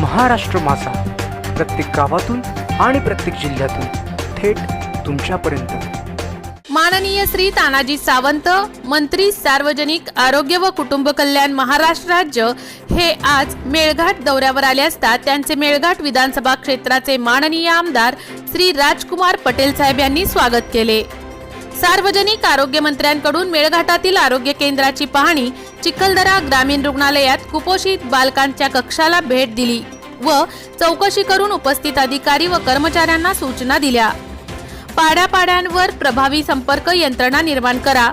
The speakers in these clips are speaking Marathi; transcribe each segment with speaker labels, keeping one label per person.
Speaker 1: महाराष्ट्र माझा, प्रत्येक गावातून आणि प्रत्येक जिल्ह्यातून थेट तुमच्यापर्यंत।
Speaker 2: माननीय श्री तानाजी सावंत, मंत्री सार्वजनिक आरोग्य व कुटुंब कल्याण, महाराष्ट्र राज्य हे आज मेळघाट दौऱ्यावर आले असता त्यांचे मेळघाट विधानसभा क्षेत्राचे माननीय आमदार श्री राजकुमार पटेल साहेब यांनी स्वागत केले। सार्वजनिक आरोग्य मंत्र्यांकडून मेळघाटातील आरोग्य केंद्राची पाहणी, चिखलदरा ग्रामीण रुग्णालयात कुपोषित बालकांच्या कक्षाला भेट दिली व चौकशी करून उपस्थित अधिकारी व कर्मचाऱ्यांना सूचना दिल्या। पाड्यापाड्यांवर प्रभावी संपर्क यंत्रणा निर्माण करा।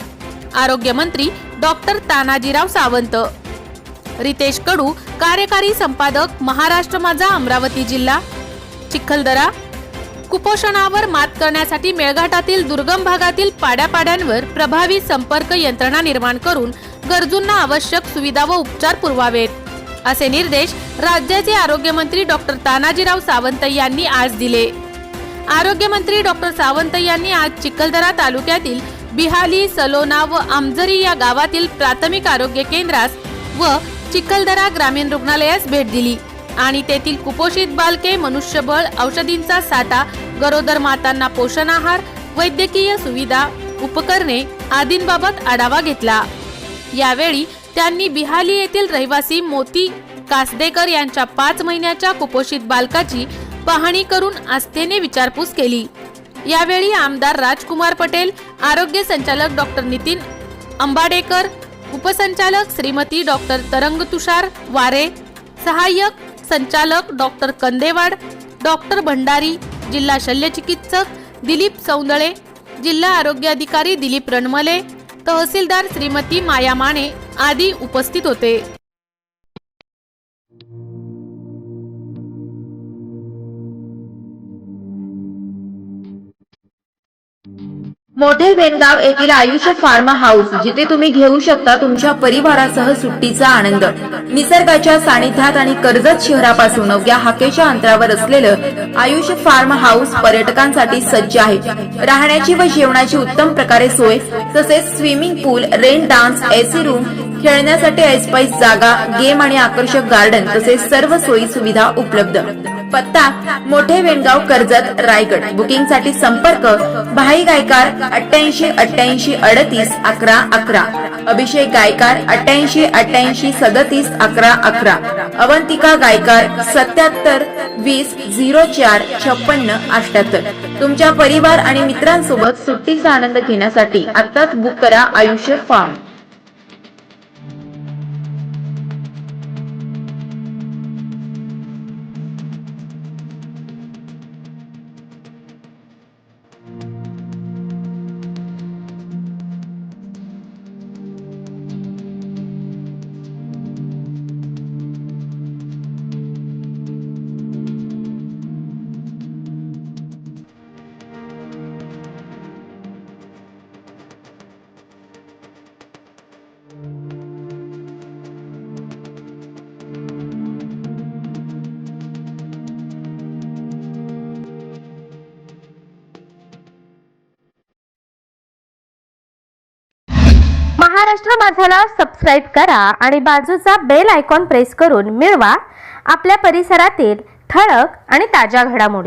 Speaker 2: आरोग्य मंत्री डॉक्टर तानाजीराव सावंत। रितेश कडू, कार्यकारी संपादक, महाराष्ट्र माझा, अमरावती जिल्हा, चिखलदरा। कुपोषणावर मात करण्यासाठी मेळघाटातील दुर्गम भागातील पाड्यापाड्यांवर प्रभावी संपर्क यंत्रणा निर्माण करून गरजूंना आवश्यक सुविधा व उपचार पुरवावेत, असे निर्देश राज्याचे आरोग्य मंत्री डॉक्टर तानाजीराव सावंत यांनी आज दिले। आरोग्य मंत्री डॉक्टर सावंत यांनी आज चिखलदरा तालुक्यातील बिहाली, सलोना व आमजरी या गावातील प्राथमिक आरोग्य केंद्रास व चिखलदरा ग्रामीण रुग्णालयास भेट दिली आणि तेथील कुपोषित बालके, मनुष्यबळ, औषधींचा साठा, गरोदर मातांना पोषण आहार, वैद्यकीय सुविधा, उपकरणे आदींबाबत आढावा घेतला। यावेळी त्यांनी बिहाली येथील रहिवासी मोती कासदेकर यांच्या 5 महिन्याच्या कुपोषित बालकाची पाहणी करून आस्थेने विचारपूस केली। यावेळी आमदार राजकुमार पटेल, आरोग्य संचालक डॉक्टर नितीन अंबाडेकर, उपसंचालक श्रीमती डॉक्टर तरंग तुषार वारे, सहाय्यक संचालक डॉक्टर कंदेवाड, डॉक्टर भंडारी, जिल्हा शल्यचिकित्सक दिलीप सौंदळे, जिल्हा आरोग्य अधिकारी दिलीप रणमले, तहसीलदार श्रीमती माया माने आदी उपस्थित होते।
Speaker 3: मोठे बेनगाव येथील आयुष्य फार्म हाऊस, जिथे तुम्ही घेऊ शकता तुमच्या परिवारासह सुट्टीचा आनंद। निसर्गाच्या सानिध्यात आणि कर्जत शहरापासून अवघ्या हाकेच्या अंतरावर असलेलं आयुष्य फार्म हाऊस पर्यटकांसाठी सज्ज आहे। राहण्याची व जेवणाची उत्तम प्रकारे सोय, तसेच स्विमिंग पूल, रेन डान्स, एसी रूम, खेळण्यासाठी ऐसपैस जागा, गेम आणि आकर्षक गार्डन तसेच सर्व सोयी सुविधा उपलब्ध। पत्ता: मोठे बेनगाव, कर्जत, रायगड। बुकिंग साठी संपर्क: भाई गायकार 88 88 38 11 11, अभिषेक गायकार 88 88 37 11 11, अवंतिका गायकार 77 20 04 56 78। तुमच्या परिवार आणि मित्रांसोबत सुट्टीचा आनंद घेण्यासाठी आताच बुक करा आयुष्य फार्म।
Speaker 4: महाराष्ट्र माझाला सबस्क्राइब करा आणि बाजूचा बेल आयकॉन प्रेस करून मिळवा आपल्या परिसरातील ठळक आणि ताज्या घडामोडी।